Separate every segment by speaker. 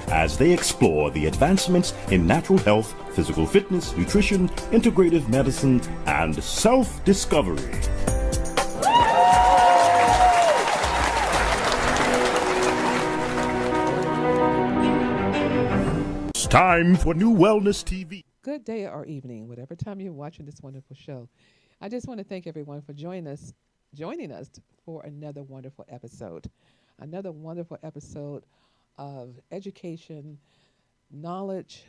Speaker 1: as they explore the advancements in natural health, physical fitness, nutrition, integrative medicine, and self-discovery. It's time for NuWellness TV.
Speaker 2: Good day or evening, whatever time you're watching this wonderful show. I just want to thank everyone for joining us for another wonderful episode. Another wonderful episode of education, knowledge,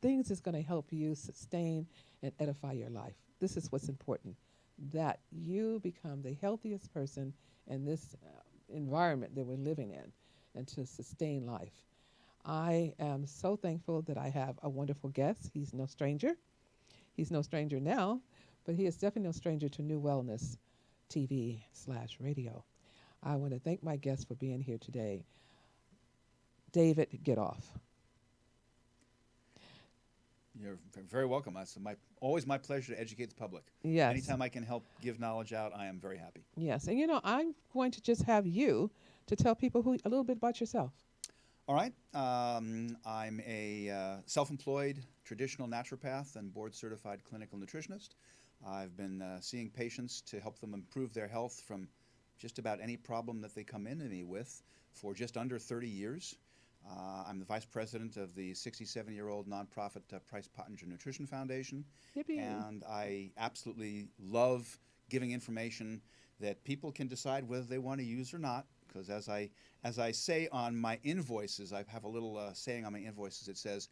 Speaker 2: things that's going to help you sustain and edify your life. This is what's important, that you become the healthiest person in this environment that we're living in and to sustain life. I am so thankful that I have a wonderful guest. He's no stranger. He's no stranger now, but he is definitely no stranger to NuWellness TV/radio. I want to thank my guest for being here today, David Getoff.
Speaker 3: You're very welcome. It's always my pleasure to educate the public.
Speaker 2: Yes.
Speaker 3: Anytime I can help give knowledge out, I am very happy.
Speaker 2: Yes, and I'm going to just have you to tell people a little bit about yourself.
Speaker 3: All right. I'm a self-employed traditional naturopath and board certified clinical nutritionist. I've been seeing patients to help them improve their health from just about any problem that they come in to me with for just under 30 years. I'm the vice president of the 67-year-old nonprofit Price Pottinger Nutrition Foundation.
Speaker 2: Yippee.
Speaker 3: And I absolutely love giving information that people can decide whether they want to use or not. Because as I say on my invoices, I have a little saying on my invoices. It says,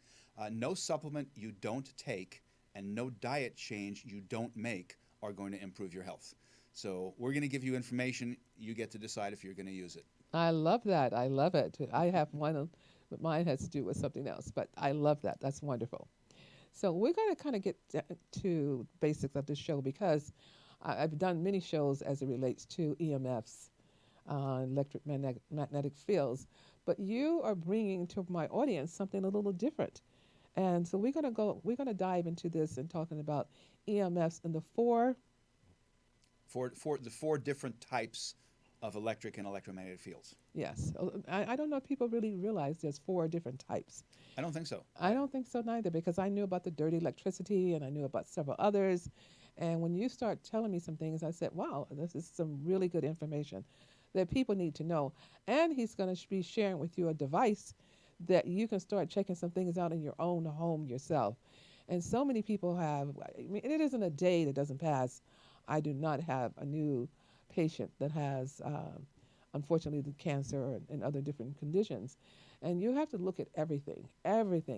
Speaker 3: no supplement you don't take and no diet change you don't make are going to improve your health. So we're going to give you information. You get to decide if you're going to use it.
Speaker 2: I love that. I love it. I have one, but mine has to do with something else. But I love that. That's wonderful. So we're going to kind of get to basics of the show because I've done many shows as it relates to EMFs, electromagnetic fields. But you are bringing to my audience something a little different. And so we're going to dive into this and talking about EMFs and the four
Speaker 3: different types of electric and electromagnetic fields.
Speaker 2: Yes. I don't know if people really realize there's 4 different types.
Speaker 3: I don't think so.
Speaker 2: I don't think so neither, because I knew about the dirty electricity and I knew about several others. And when you start telling me some things, I said, wow, this is some really good information that people need to know. And he's going to be sharing with you a device that you can start checking some things out in your own home yourself. And so many people have, it isn't a day that doesn't pass. I do not have a new patient that has, unfortunately, the cancer and other different conditions. And you have to look at everything,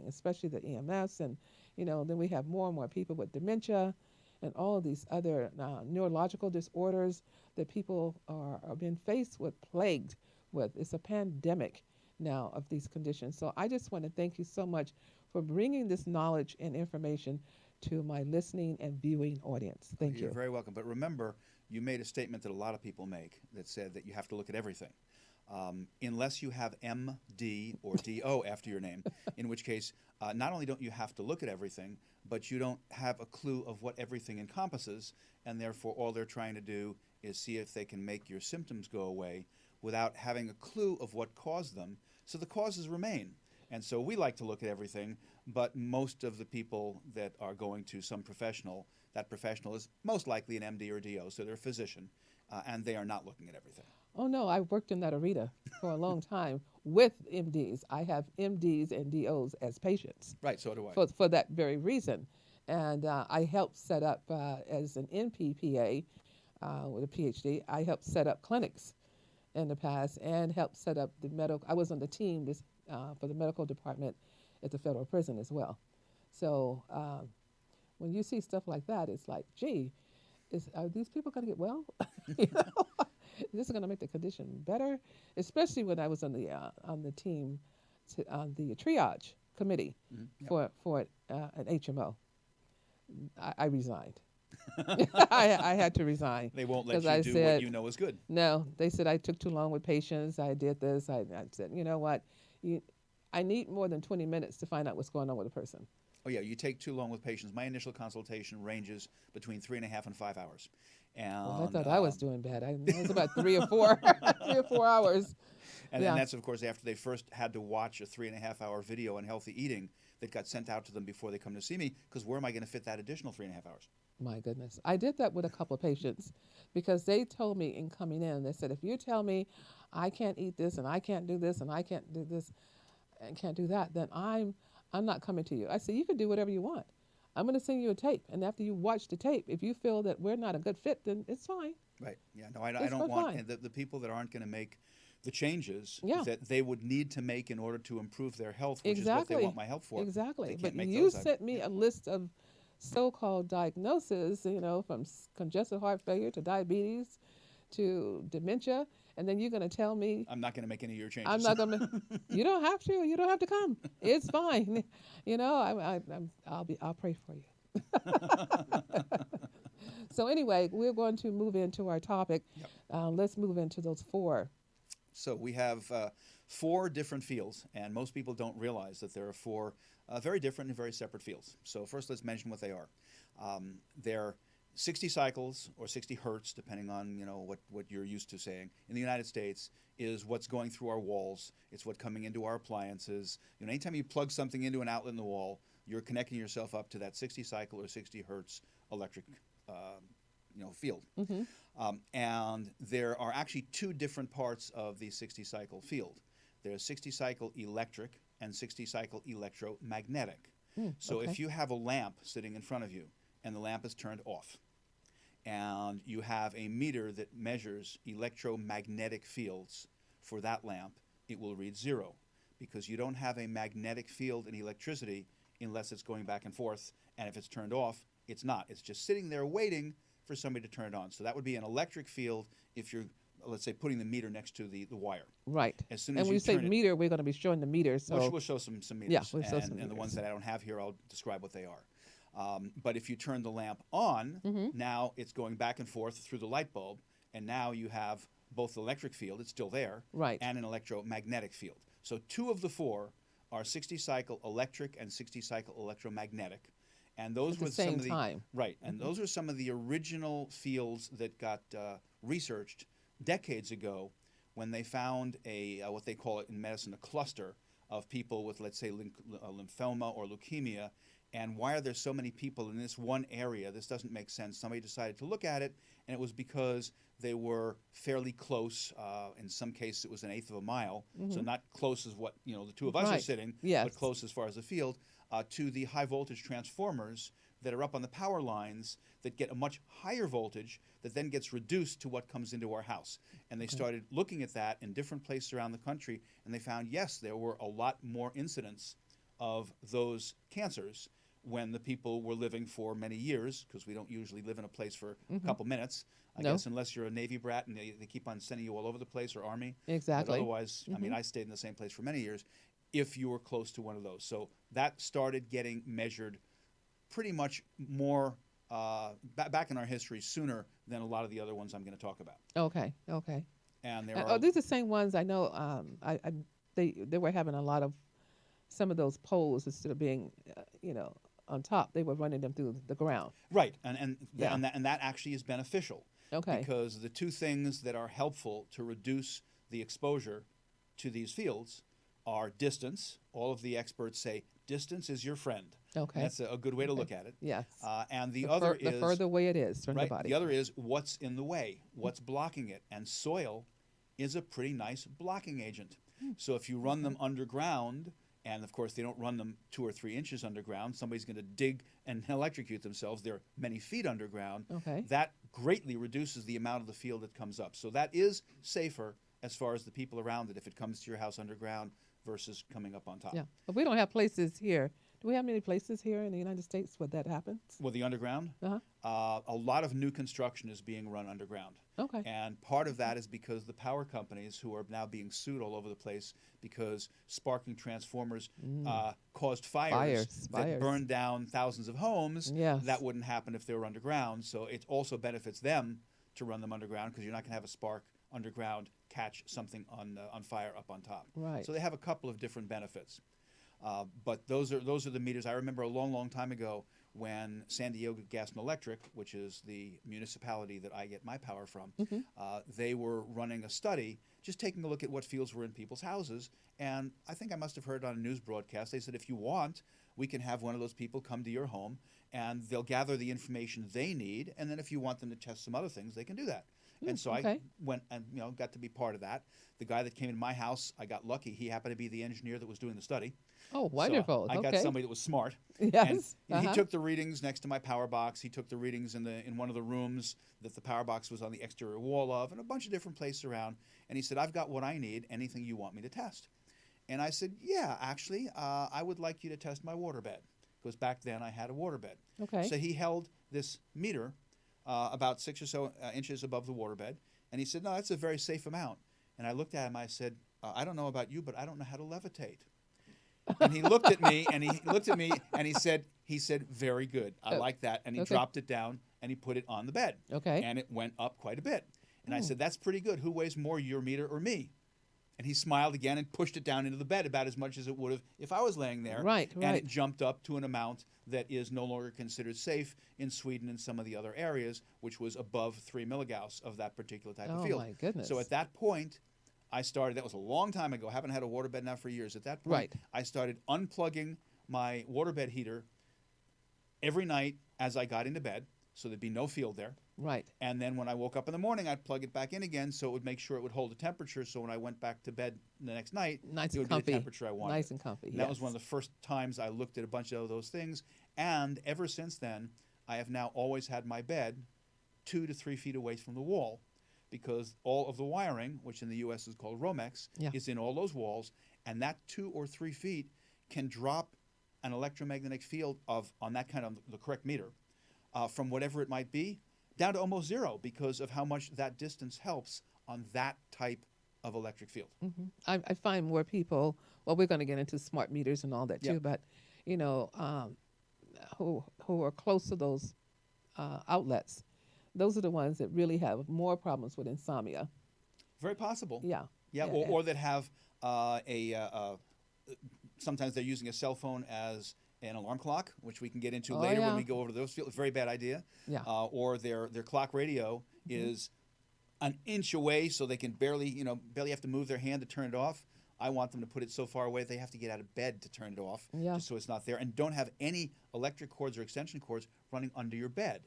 Speaker 2: especially the EMFs. And, then we have more and more people with dementia and all of these other neurological disorders that people are being plagued with. It's a pandemic now of these conditions. So I just want to thank you so much for bringing this knowledge and information to my listening and viewing audience. Thank you.
Speaker 3: You're very welcome. But remember, you made a statement that a lot of people make that said that you have to look at everything. Unless you have M.D. or D.O. after your name, in which case, not only don't you have to look at everything, but you don't have a clue of what everything encompasses, and therefore all they're trying to do is see if they can make your symptoms go away without having a clue of what caused them, so the causes remain. And so we like to look at everything, but most of the people that are going to some professional, that professional is most likely an MD or DO, so they're a physician, and they are not looking at everything.
Speaker 2: Oh, no, I've worked in that arena for a long time with MDs. I have MDs and DOs as patients.
Speaker 3: Right, so do I.
Speaker 2: For that very reason. And I helped set up, as an NPPA with a PhD, I helped set up clinics in the past and helped set up I was on the team for the medical department at the federal prison as well. So when you see stuff like that, it's like, gee, are these people going to get well? This is going to make the condition better, especially when I was on the team, on the triage committee for an HMO. I resigned. I had to resign.
Speaker 3: They won't let you do what you know is good.
Speaker 2: No, they said I took too long with patients. I did this. I said, you know what? I need more than 20 minutes to find out what's going on with a person.
Speaker 3: Oh, yeah, you take too long with patients. My initial consultation ranges between 3.5 and 5 hours. And,
Speaker 2: I thought I was doing bad. It was about 3 or 4 hours.
Speaker 3: And
Speaker 2: Yeah.
Speaker 3: that's, of course, after they first had to watch a 3.5-hour video on healthy eating that got sent out to them before they come to see me, because where am I going to fit that additional 3.5 hours?
Speaker 2: My goodness. I did that with a couple of patients because they told me in coming in, they said, if you tell me I can't eat this and I can't do this and I can't do this and can't do that, then I'm not coming to you. I said, you can do whatever you want. I'm going to send you a tape. And after you watch the tape, if you feel that we're not a good fit, then it's fine.
Speaker 3: Right. Yeah. No, I
Speaker 2: It's
Speaker 3: don't want
Speaker 2: fine.
Speaker 3: the people that aren't going to make the changes
Speaker 2: Yeah.
Speaker 3: that they would need to make in order to improve their health, which is what
Speaker 2: Exactly.
Speaker 3: they want my help for.
Speaker 2: Exactly.
Speaker 3: They can't
Speaker 2: But
Speaker 3: make
Speaker 2: you
Speaker 3: those.
Speaker 2: sent me a list of so-called diagnoses, from congestive heart failure to diabetes to dementia, and then you're going to tell me
Speaker 3: I'm not going to make any of your changes.
Speaker 2: I'm not going to. You don't have to. You don't have to come. It's fine. I'll pray for you. So anyway, we're going to move into our topic.
Speaker 3: Yep.
Speaker 2: Let's move into those four.
Speaker 3: So we have 4 different fields, and most people don't realize that there are 4 very different and very separate fields. So first, let's mention what they are. They're 60 cycles or 60 hertz, depending on what you're used to saying. In the United States, is what's going through our walls. It's what's coming into our appliances. Anytime you plug something into an outlet in the wall, you're connecting yourself up to that 60 cycle or 60 hertz electric field.
Speaker 2: Mm-hmm.
Speaker 3: And there are actually 2 different parts of the 60 cycle field. There's 60 cycle electric and 60 cycle electromagnetic. So
Speaker 2: okay.
Speaker 3: if you have a lamp sitting in front of you and the lamp is turned off, and you have a meter that measures electromagnetic fields for that lamp, it will read 0, because you don't have a magnetic field in electricity unless it's going back and forth, and if it's turned off, it's not. It's just sitting there waiting for somebody to turn it on. So that would be an electric field if you're, let's say, putting the meter next to the wire.
Speaker 2: Right.
Speaker 3: As soon
Speaker 2: And
Speaker 3: as
Speaker 2: when
Speaker 3: you
Speaker 2: you say
Speaker 3: turn it,
Speaker 2: meter, we're going to be showing the meter. So
Speaker 3: we'll show some meters.
Speaker 2: Yeah, we'll show some
Speaker 3: and the
Speaker 2: meters.
Speaker 3: ones that I don't have here, I'll describe what they are. But if you turn the lamp on, now it's going back and forth through the light bulb, and now you have both the electric field, it's still there,
Speaker 2: Right.
Speaker 3: and an electromagnetic field. So 2 of the 4 are 60 cycle electric and 60 cycle electromagnetic. And those
Speaker 2: At the
Speaker 3: were some
Speaker 2: same
Speaker 3: of the
Speaker 2: time.
Speaker 3: right, and those are some of the original fields that got researched decades ago, when they found a what they call it in medicine a cluster of people with, let's say, lymphoma or leukemia. And why are there so many people in this one area? This doesn't make sense. Somebody decided to look at it, and it was because they were fairly close. In some cases, it was 1/8 of a mile, so not close as what the 2 of us are
Speaker 2: Right.
Speaker 3: sitting,
Speaker 2: Yes.
Speaker 3: but close as far as the field, to the high voltage transformers that are up on the power lines that get a much higher voltage that then gets reduced to what comes into our house. And they started looking at that in different places around the country, and they found, yes, there were a lot more incidents of those cancers when the people were living for many years, because we don't usually live in a place for a couple minutes, I
Speaker 2: No.
Speaker 3: guess, unless you're a Navy brat and they keep on sending you all over the place, or Army.
Speaker 2: Exactly.
Speaker 3: But otherwise, I mean, I stayed in the same place for many years, if you were close to one of those. So that started getting measured pretty much more back in our history sooner than a lot of the other ones I'm going to talk about.
Speaker 2: Okay. Okay.
Speaker 3: And there are
Speaker 2: These are the same ones I know. They were having a lot of some of those poles instead of being, on top. They were running them through the ground.
Speaker 3: right, and
Speaker 2: Yeah.
Speaker 3: that actually is beneficial.
Speaker 2: Okay.
Speaker 3: Because the 2 things that are helpful to reduce the exposure to these fields are distance. All of the experts say distance is your friend.
Speaker 2: Okay.
Speaker 3: That's a good way to look at it.
Speaker 2: Yes.
Speaker 3: And the other is
Speaker 2: the further away it is from
Speaker 3: right.
Speaker 2: the body.
Speaker 3: The other is what's in the way, what's blocking it, and soil is a pretty nice blocking agent. So if you run them underground, and of course they don't run them 2 or 3 inches underground, somebody's going to dig and electrocute themselves. They're many feet underground.
Speaker 2: Okay.
Speaker 3: That greatly reduces the amount of the field that comes up. So that is safer as far as the people around it if it comes to your house underground versus coming up on top.
Speaker 2: Yeah. But we don't have places here. Do we have many places here in the United States where that happens?
Speaker 3: Well, the underground,
Speaker 2: Uh-huh.
Speaker 3: a lot of new construction is being run underground.
Speaker 2: Okay.
Speaker 3: And part of that is because the power companies, who are now being sued all over the place because sparking transformers caused fires that burned down thousands of homes.
Speaker 2: Yes.
Speaker 3: That wouldn't happen if they were underground. So it also benefits them to run them underground, because you're not going to have a spark underground catch something on fire up on top.
Speaker 2: Right.
Speaker 3: So they have a couple of different benefits. But those are the meters. I remember a long, long time ago when San Diego Gas and Electric, which is the municipality that I get my power from, they were running a study, just taking a look at what fields were in people's houses. And I think I must have heard on a news broadcast, they said, if you want, we can have one of those people come to your home and they'll gather the information they need. And then if you want them to test some other things, they can do that. And so I went and got to be part of that. The guy that came in my house, I got lucky. He happened to be the engineer that was doing the study.
Speaker 2: Oh, wonderful.
Speaker 3: So I got somebody that was smart.
Speaker 2: Yes.
Speaker 3: And he took the readings next to my power box. He took the readings in one of the rooms that the power box was on the exterior wall of, and a bunch of different places around. And he said, I've got what I need. Anything you want me to test? And I said, yeah, actually, I would like you to test my waterbed. Because back then I had a waterbed.
Speaker 2: Okay.
Speaker 3: So he held this meter about 6 or so inches above the waterbed. And he said, no, that's a very safe amount. And I looked at him, I said, I don't know about you, but I don't know how to levitate. And he looked at me, and he said, very good. I like that. And he dropped it down, and he put it on the bed.
Speaker 2: Okay.
Speaker 3: And it went up quite a bit. And I said, that's pretty good. Who weighs more, your meter or me? And he smiled again and pushed it down into the bed about as much as it would have if I was laying there.
Speaker 2: Right.
Speaker 3: And it jumped up to an amount that is no longer considered safe in Sweden and some of the other areas, which was above 3 milligauss of that particular type of field.
Speaker 2: Oh, my goodness.
Speaker 3: So at that point, I started, that was a long time ago, haven't had a waterbed now for years. At that point, I started unplugging my waterbed heater every night as I got into bed, so there'd be no field there.
Speaker 2: Right.
Speaker 3: And then when I woke up in the morning, I'd plug it back in again so it would make sure it would hold a temperature. So when I went back to bed the next night,
Speaker 2: Nice
Speaker 3: it
Speaker 2: and
Speaker 3: would be
Speaker 2: comfy.
Speaker 3: the temperature I wanted.
Speaker 2: Nice and comfy.
Speaker 3: And that was one of the first times I looked at a bunch of those things. And ever since then, I have now always had my bed 2 to 3 feet away from the wall, because all of the wiring, which in the U.S. is called Romex, is in all those walls. And that 2 or 3 feet can drop an electromagnetic field on that kind of the correct meter from whatever it might be down to almost zero, because of how much that distance helps on that type of electric field.
Speaker 2: I find more people, well, we're going to get into smart meters and all that too, but, who are close to those outlets, those are the ones that really have more problems with insomnia.
Speaker 3: Very possible.
Speaker 2: Yeah.
Speaker 3: Yeah, or that have sometimes they're using a cell phone as an alarm clock, which we can get into later when we go over those fields. Very bad idea.
Speaker 2: Yeah.
Speaker 3: Or their clock radio is an inch away, so they can barely have to move their hand to turn it off. I want them to put it so far away they have to get out of bed to turn it off, just so it's not there. And don't have any electric cords or extension cords running under your bed.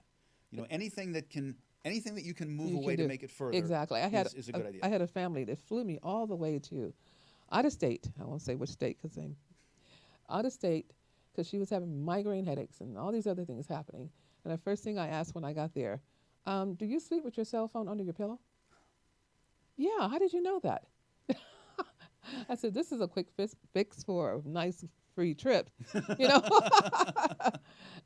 Speaker 3: Anything that you can move away to make it further.
Speaker 2: Exactly.
Speaker 3: is a good idea.
Speaker 2: I had a family that flew me all the way to out of state. I won't say which state because I'm out of state, because she was having migraine headaches and all these other things happening. And the first thing I asked when I got there, do you sleep with your cell phone under your pillow? Yeah, how did you know that? I said, this is a quick fix for a nice free trip,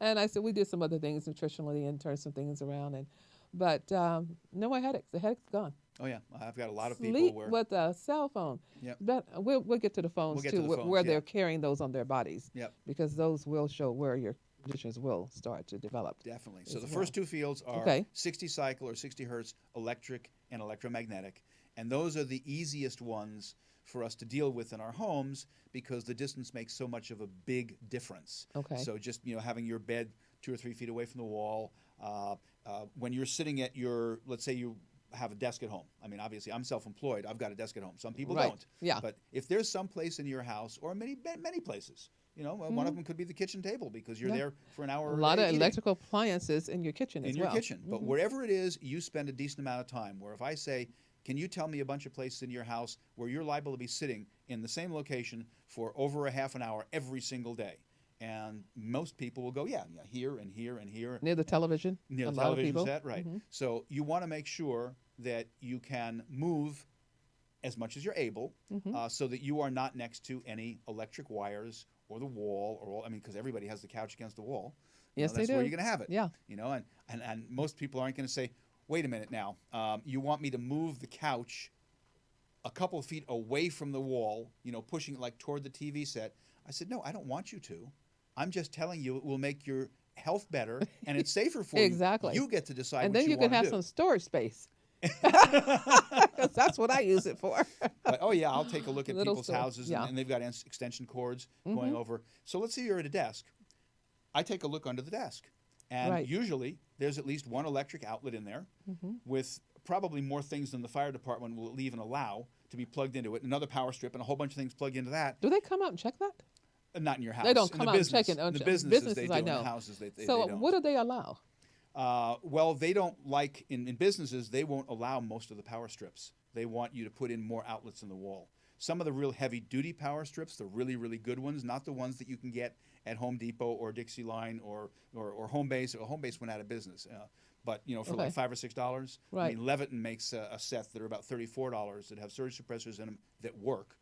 Speaker 2: And I said, we did some other things nutritionally and turned some things around. But no more headaches. The headache's gone.
Speaker 3: Oh, yeah. I've got a lot of
Speaker 2: Sleep
Speaker 3: people where...
Speaker 2: with a cell phone.
Speaker 3: Yep.
Speaker 2: But we'll get to the phones, where they're carrying those on their bodies.
Speaker 3: Yep.
Speaker 2: Because those will show where your conditions will start to develop.
Speaker 3: Definitely. So the first two fields are 60 cycle or 60 hertz electric and electromagnetic. And those are the easiest ones for us to deal with in our homes, because the distance makes so much of a big difference.
Speaker 2: Okay.
Speaker 3: So just having your bed 2 or 3 feet away from the wall, when you're sitting at let's say you have a desk at home. I mean, obviously, I'm self-employed. I've got a desk at home. Some people don't.
Speaker 2: Yeah.
Speaker 3: But if there's some place in your house, or many places, one of them could be the kitchen table, because you're there for an hour.
Speaker 2: A lot of electrical appliances in your kitchen
Speaker 3: as well. In your kitchen. But wherever it is, you spend a decent amount of time. Where if I say, can you tell me a bunch of places in your house where you're liable to be sitting in the same location for over a half an hour every single day? And most people will go, yeah, here and here and here.
Speaker 2: Near the television.
Speaker 3: Near the television set, right. So you want to make sure that you can move as much as you're able, so that you are not next to any electric wires or the wall, because everybody has the couch against the wall.
Speaker 2: Yes, they do.
Speaker 3: That's where you're going to have it.
Speaker 2: Yeah.
Speaker 3: And most people aren't going to say, wait a minute now, you want me to move the couch a couple of feet away from the wall, pushing it like toward the TV set. I said, no, I don't want you to. I'm just telling you it will make your health better and it's safer for you.
Speaker 2: Exactly.
Speaker 3: You get to decide
Speaker 2: and
Speaker 3: what you want to do.
Speaker 2: And then you can have some storage space. Because that's what I use it for.
Speaker 3: But, I'll take a look at people's houses, and they've got extension cords going over. So let's say you're at a desk. I take a look under the desk. And
Speaker 2: Right.
Speaker 3: usually there's at least one electric outlet in there with probably more things than the fire department will even allow to be plugged into it. Another power strip and a whole bunch of things plugged into that.
Speaker 2: Do they come out and check that?
Speaker 3: Not in your house.
Speaker 2: They don't
Speaker 3: In
Speaker 2: come
Speaker 3: the
Speaker 2: out and
Speaker 3: business.
Speaker 2: check it.
Speaker 3: In the
Speaker 2: Okay.
Speaker 3: businesses, they
Speaker 2: Businesses,
Speaker 3: do.
Speaker 2: I
Speaker 3: In the
Speaker 2: know.
Speaker 3: houses, they
Speaker 2: So
Speaker 3: don't.
Speaker 2: what do they allow?
Speaker 3: Well, they don't like, in businesses, they won't allow most of the power strips. They want you to put in more outlets in the wall. Some of the real heavy-duty power strips, the really, really good ones, not the ones that you can get at Home Depot or Dixie Line or Home Base. Home Base went out of business. But, for like
Speaker 2: Okay.
Speaker 3: $5 or $6.
Speaker 2: Right.
Speaker 3: I mean, Leviton makes a set that are about $34 that have surge suppressors in them that work.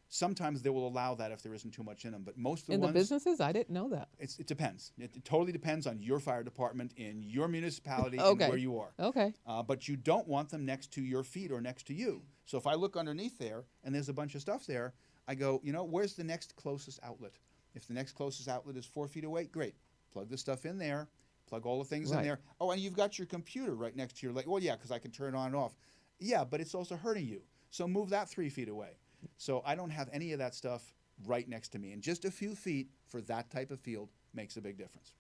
Speaker 3: Sometimes they will allow that if there isn't too much in them. But most of the
Speaker 2: In
Speaker 3: ones...
Speaker 2: the businesses? I didn't know that.
Speaker 3: It depends. It totally depends on your fire department in your municipality
Speaker 2: Okay.
Speaker 3: and where you are.
Speaker 2: Okay.
Speaker 3: But you don't want them next to your feet or next to you. So if I look underneath there and there's a bunch of stuff there, I go, where's the next closest outlet? If the next closest outlet is 4 feet away, great. Plug the stuff in there. Plug all the things in
Speaker 2: Right.
Speaker 3: there. Oh, and you've got your computer right next to your leg. Well, yeah, because I can turn it on and off. Yeah, but it's also hurting you. So move that 3 feet away. So I don't have any of that stuff right next to me. And just a few feet for that type of field makes a big difference.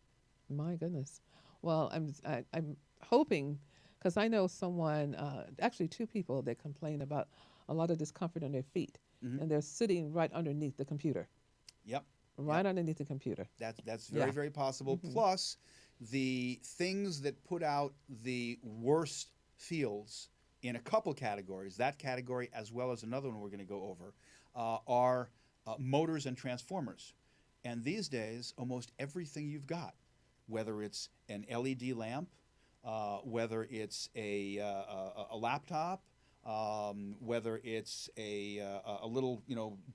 Speaker 2: My goodness. Well, I'm hoping, because I know someone, actually 2 people that complain about a lot of discomfort on their feet, and they're sitting right underneath the computer.
Speaker 3: Yep.
Speaker 2: Right underneath the computer.
Speaker 3: That's very,
Speaker 2: Yeah.
Speaker 3: very possible. Plus, the things that put out the worst fields in a couple categories, that category as well as another one we're going to go over, are motors and transformers. And these days, almost everything you've got, whether it's an LED lamp, whether it's a laptop, whether it's a little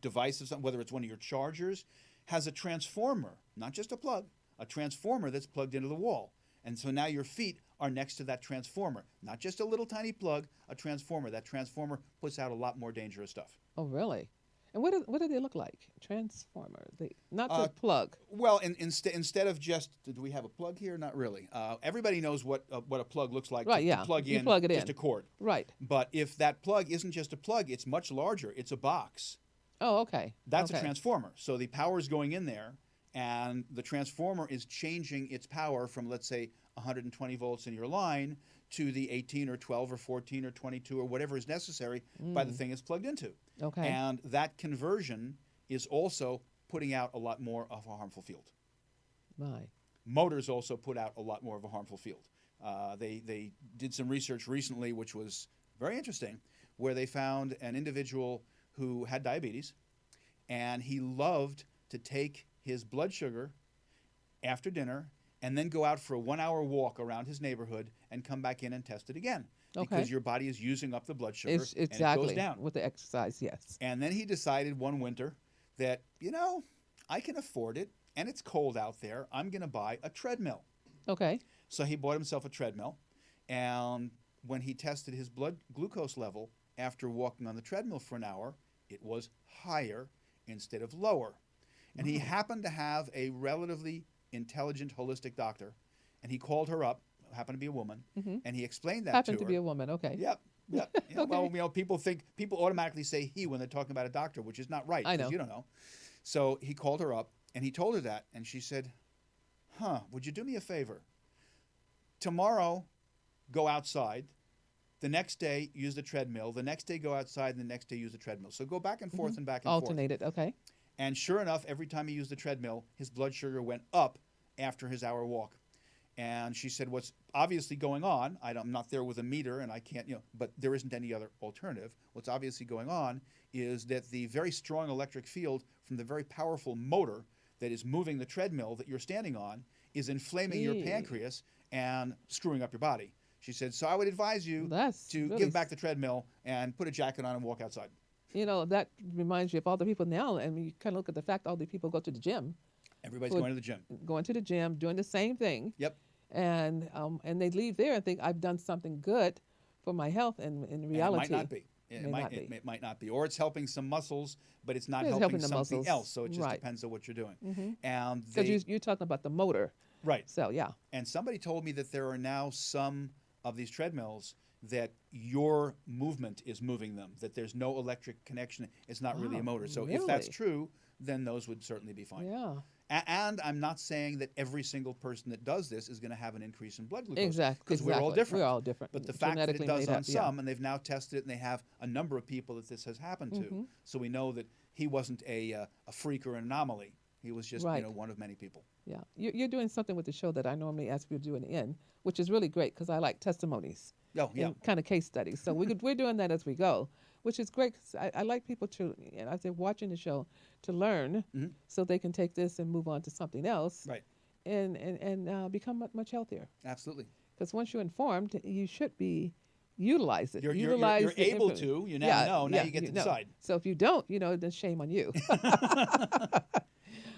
Speaker 3: device of something, whether it's one of your chargers, has a transformer, not just a plug, a transformer that's plugged into the wall. And so now your feet are next to that transformer, not just a little tiny plug, a transformer. That transformer puts out a lot more dangerous stuff.
Speaker 2: Oh, really? And what do they look like? Transformer. Not the plug.
Speaker 3: Well, instead of just, do we have a plug here? Not really. Everybody knows what a plug looks like.
Speaker 2: Right,
Speaker 3: to
Speaker 2: yeah.
Speaker 3: plug
Speaker 2: You
Speaker 3: in
Speaker 2: plug it
Speaker 3: just
Speaker 2: in.
Speaker 3: a cord.
Speaker 2: Right.
Speaker 3: But if that plug isn't just a plug, it's much larger. It's a box.
Speaker 2: Oh, okay.
Speaker 3: That's
Speaker 2: okay.
Speaker 3: a transformer. So the power is going in there, and the transformer is changing its power from, let's say, 120 volts in your line to the 18 or 12 or 14 or 22 or whatever is necessary by the thing it's plugged into.
Speaker 2: Okay.
Speaker 3: And that conversion is also putting out a lot more of a harmful field.
Speaker 2: My.
Speaker 3: Motors also put out a lot more of a harmful field. They did some research recently, which was very interesting, where they found an individual who had diabetes, and he loved to take his blood sugar after dinner and then go out for a 1-hour walk around his neighborhood and come back in and test it again.
Speaker 2: Okay.
Speaker 3: Because your body is using up the blood sugar
Speaker 2: Exactly.
Speaker 3: and it goes down.
Speaker 2: With the exercise, yes.
Speaker 3: And then he decided one winter that, I can afford it and it's cold out there. I'm going to buy a treadmill.
Speaker 2: Okay.
Speaker 3: So he bought himself a treadmill, and when he tested his blood glucose level after walking on the treadmill for an hour, it was higher instead of lower. And he happened to have a relatively intelligent holistic doctor, and he called her up, happened to be a woman, and he explained that
Speaker 2: Happened
Speaker 3: to
Speaker 2: to
Speaker 3: her.
Speaker 2: be a woman. Okay.
Speaker 3: Yep. Yeah,
Speaker 2: Okay.
Speaker 3: Well, people automatically say he when they're talking about a doctor, which is not right.
Speaker 2: I
Speaker 3: 'Cause
Speaker 2: know.
Speaker 3: you don't know. So he called her up, and he told her that, and she said, would you do me a favor? Tomorrow, go outside. The next day, use the treadmill. The next day, go outside, and the next day, use the treadmill. So go back and forth and back and forth.
Speaker 2: Alternated. Okay.
Speaker 3: And sure enough, every time he used the treadmill, his blood sugar went up after his hour walk. And she said, what's obviously going on, I'm not there with a meter and I can't, but there isn't any other alternative. What's obviously going on is that the very strong electric field from the very powerful motor that is moving the treadmill that you're standing on is inflaming your
Speaker 2: Gee.
Speaker 3: pancreas and screwing up your body. She said, so I would advise you
Speaker 2: That's
Speaker 3: to
Speaker 2: really
Speaker 3: give back the treadmill and put a jacket on and walk outside.
Speaker 2: That reminds you of all the people now, and you kind of look at the fact all the people go to the gym,
Speaker 3: Everybody's
Speaker 2: Would-
Speaker 3: going to the gym.
Speaker 2: going to the gym, doing the same thing,
Speaker 3: Yep.
Speaker 2: and they leave there and think I've done something good for my health, and in reality,
Speaker 3: It might not be. It
Speaker 2: may
Speaker 3: might,
Speaker 2: not
Speaker 3: it,
Speaker 2: be.
Speaker 3: it might not be. Or it's helping some muscles, but it's not
Speaker 2: It's
Speaker 3: helping
Speaker 2: helping the
Speaker 3: something
Speaker 2: muscles.
Speaker 3: else. So it just
Speaker 2: Right.
Speaker 3: depends on what you're doing. And
Speaker 2: because you're talking about the motor.
Speaker 3: right.
Speaker 2: So yeah,
Speaker 3: And somebody told me that there are now some of these treadmills that your movement is moving them, that there's no electric connection. It's not really a
Speaker 2: Wow,
Speaker 3: motor. So if that's
Speaker 2: really?
Speaker 3: true, then those would certainly be fine.
Speaker 2: yeah.
Speaker 3: And I'm not saying that every single person that does this is going to have an increase in blood glucose.
Speaker 2: Exactly.
Speaker 3: Because we're all different.
Speaker 2: We're all different.
Speaker 3: But the fact that it
Speaker 2: Genetically
Speaker 3: does
Speaker 2: made
Speaker 3: on
Speaker 2: up, yeah.
Speaker 3: some, and they've now tested it, and they have a number of people that this has happened to. So we know that he wasn't a freak or an anomaly. He was just
Speaker 2: Right.
Speaker 3: one of many people.
Speaker 2: Yeah, you're doing something with the show that I normally ask you to do in the end, which is really great because I like testimonies.
Speaker 3: Oh, yeah.
Speaker 2: And kind of case studies. So we're doing that as we go, which is great. 'Cause I like people to, I say, watching the show to learn, so they can take this and move on to something else,
Speaker 3: Right.
Speaker 2: and become much healthier.
Speaker 3: Absolutely.
Speaker 2: Because once you're informed, you should be utilize it.
Speaker 3: You're
Speaker 2: Utilize the
Speaker 3: able
Speaker 2: info-
Speaker 3: to. You now
Speaker 2: Yeah,
Speaker 3: know. Now
Speaker 2: yeah,
Speaker 3: you get to
Speaker 2: know.
Speaker 3: decide.
Speaker 2: So if you don't, then shame on you.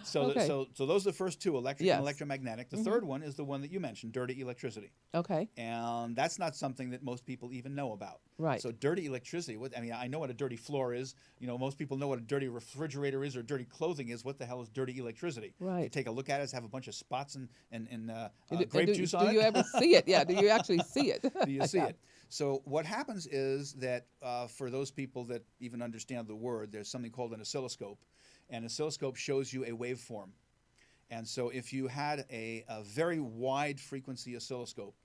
Speaker 3: So,
Speaker 2: Okay.
Speaker 3: so those are the first two, electric
Speaker 2: Yes.
Speaker 3: and electromagnetic. The third one is the one that you mentioned, dirty electricity.
Speaker 2: Okay.
Speaker 3: And that's not something that most people even know about.
Speaker 2: Right.
Speaker 3: So dirty electricity, I know what a dirty floor is. Most people know what a dirty refrigerator is or dirty clothing is. What the hell is dirty electricity?
Speaker 2: Right.
Speaker 3: You take a look at it, it's have a bunch of spots and
Speaker 2: Do-
Speaker 3: grape
Speaker 2: do,
Speaker 3: juice
Speaker 2: do
Speaker 3: on it.
Speaker 2: you ever see it? Yeah. Do you actually see it?
Speaker 3: Do you see
Speaker 2: Yeah.
Speaker 3: it? So what happens is that for those people that even understand the word, there's something called an oscilloscope. An oscilloscope shows you a waveform. And so if you had a very wide frequency oscilloscope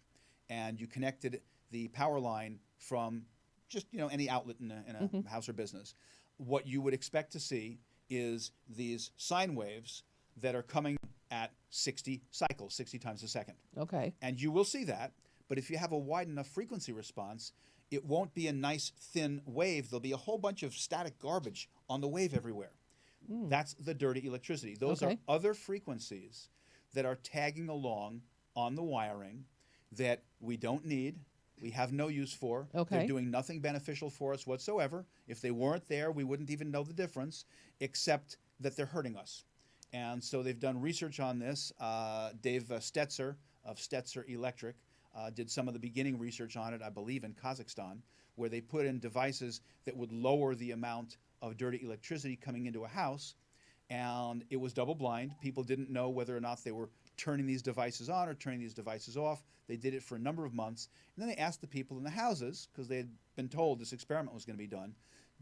Speaker 3: and you connected the power line from just any outlet in a house or business, what you would expect to see is these sine waves that are coming at 60 cycles, 60 times a second.
Speaker 2: Okay.
Speaker 3: And you will see that, but if you have a wide enough frequency response, it won't be a nice thin wave. There'll be a whole bunch of static garbage on the wave everywhere. That's the dirty electricity. Those
Speaker 2: Okay.
Speaker 3: are other frequencies that are tagging along on the wiring that we don't need, we have no use for.
Speaker 2: Okay.
Speaker 3: They're doing nothing beneficial for us whatsoever. If they weren't there, we wouldn't even know the difference, except that they're hurting us. And so they've done research on this. Dave Stetzer of Stetzer Electric did some of the beginning research on it, I believe, in Kazakhstan, where they put in devices that would lower the amount of dirty electricity coming into a house, and it was double blind. People didn't know whether or not they were turning these devices on or turning these devices off. They did it for a number of months, and then they asked the people in the houses, because they had been told this experiment was going to be done,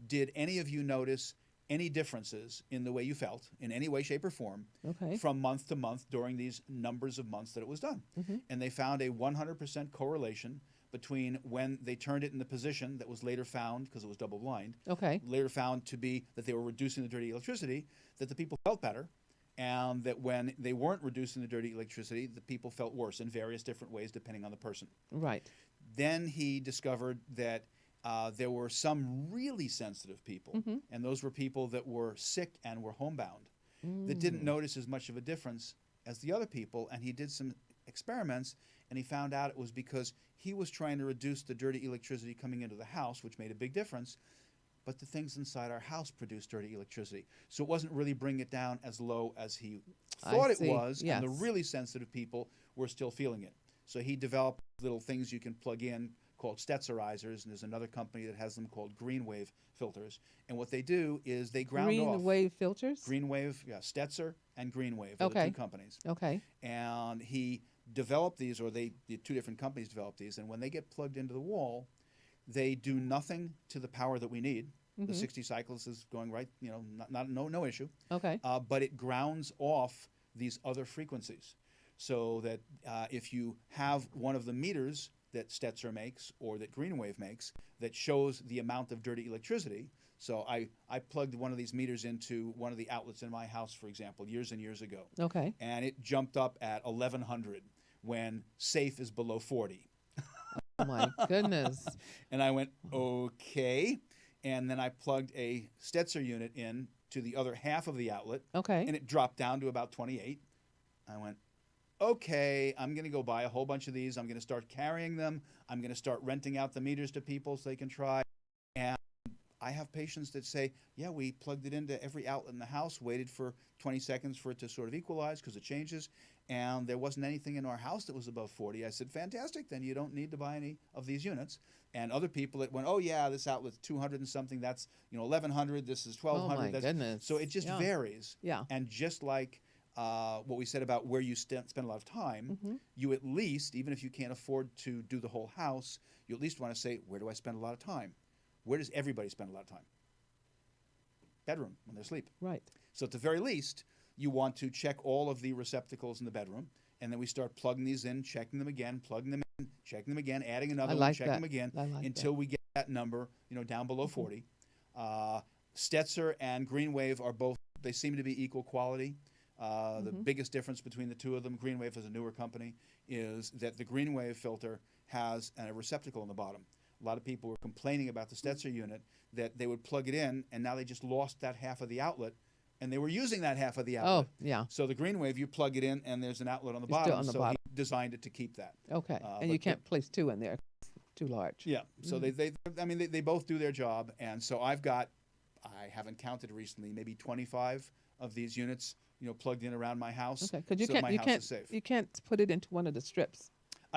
Speaker 3: did any of you notice any differences in the way you felt, in any way, shape, or form,
Speaker 2: Okay.
Speaker 3: from month to month during these numbers of months that it was done? And they found a 100% correlation between when they turned it in the position that was later found, because it was double blind,
Speaker 2: Okay.
Speaker 3: later found to be that they were reducing the dirty electricity, that the people felt better, and that when they weren't reducing the dirty electricity, the people felt worse in various different ways depending on the person.
Speaker 2: Right.
Speaker 3: Then he discovered that there were some really sensitive people, and those were people that were sick and were homebound, that didn't notice as much of a difference as the other people, and he did some experiments, and he found out it was because he was trying to reduce the dirty electricity coming into the house, which made a big difference, but the things inside our house produced dirty electricity. So it wasn't really bringing it down as low as he thought it
Speaker 2: see.
Speaker 3: was, and the
Speaker 2: Yes.
Speaker 3: really sensitive people were still feeling it. So he developed little things you can plug in called Stetzerizers, and there's another company that has them called green wave filters. And what they do is they ground
Speaker 2: Green
Speaker 3: off.
Speaker 2: wave filters.
Speaker 3: Green wave, yeah, Stetzer and Green Wave are the
Speaker 2: Okay.
Speaker 3: two companies.
Speaker 2: Okay.
Speaker 3: And he developed these, or the two different companies developed these, and when they get plugged into the wall, they do nothing to the power that we need. The 60 cycles is going right, no issue.
Speaker 2: Okay.
Speaker 3: But it grounds off these other frequencies, so that if you have one of the meters that Stetzer makes or that Greenwave makes that shows the amount of dirty electricity. So I plugged one of these meters into one of the outlets in my house, for example, years and years ago.
Speaker 2: Okay.
Speaker 3: And it jumped up at 1100 when safe is below 40.
Speaker 2: Oh my goodness.
Speaker 3: And I went, okay. And then I plugged a Stetzer unit in to the other half of the outlet,
Speaker 2: Okay.
Speaker 3: and it dropped down to about 28. I went, okay, I'm going to go buy a whole bunch of these. I'm going to start carrying them. I'm going to start renting out the meters to people so they can try. And I have patients that say, yeah, we plugged it into every outlet in the house, waited for 20 seconds for it to sort of equalize because it changes, and there wasn't anything in our house that was above 40. I said, fantastic, then you don't need to buy any of these units. And other people that went, oh yeah, this outlet's 200 and something, that's 1100, this is 1200.
Speaker 2: Oh my goodness.
Speaker 3: So it just
Speaker 2: Yeah.
Speaker 3: varies.
Speaker 2: Yeah.
Speaker 3: And just like what we said about where you spend a lot of time, you at least, even if you can't afford to do the whole house, you at least want to say, where do I spend a lot of time? Where does everybody spend a lot of time? Bedroom, when they're asleep.
Speaker 2: Right.
Speaker 3: So at the very least, you want to check all of the receptacles in the bedroom, and then we start plugging these in, checking them again, plugging them in, checking them again, adding another one, checking them again, until we get that number, down below 40. Stetzer and Greenwave are both, they seem to be equal quality. The biggest difference between the two of them, Greenwave is a newer company, is that the Greenwave filter has a receptacle in the bottom. A lot of people were complaining about the Stetzer unit that they would plug it in, and now they just lost that half of the outlet, and they were using that half of the outlet.
Speaker 2: Oh, yeah.
Speaker 3: So the Greenwave, you plug it in, and there's an outlet on the
Speaker 2: It's
Speaker 3: bottom.
Speaker 2: still on the
Speaker 3: so
Speaker 2: bottom.
Speaker 3: he designed it to keep that.
Speaker 2: Okay. And you can't place two in there. It's too large.
Speaker 3: Yeah. So they both do their job, and so I haven't counted recently, maybe 25 of these units, plugged in around my house.
Speaker 2: Okay. Because
Speaker 3: my house is safe.
Speaker 2: you can't put it into one of the strips.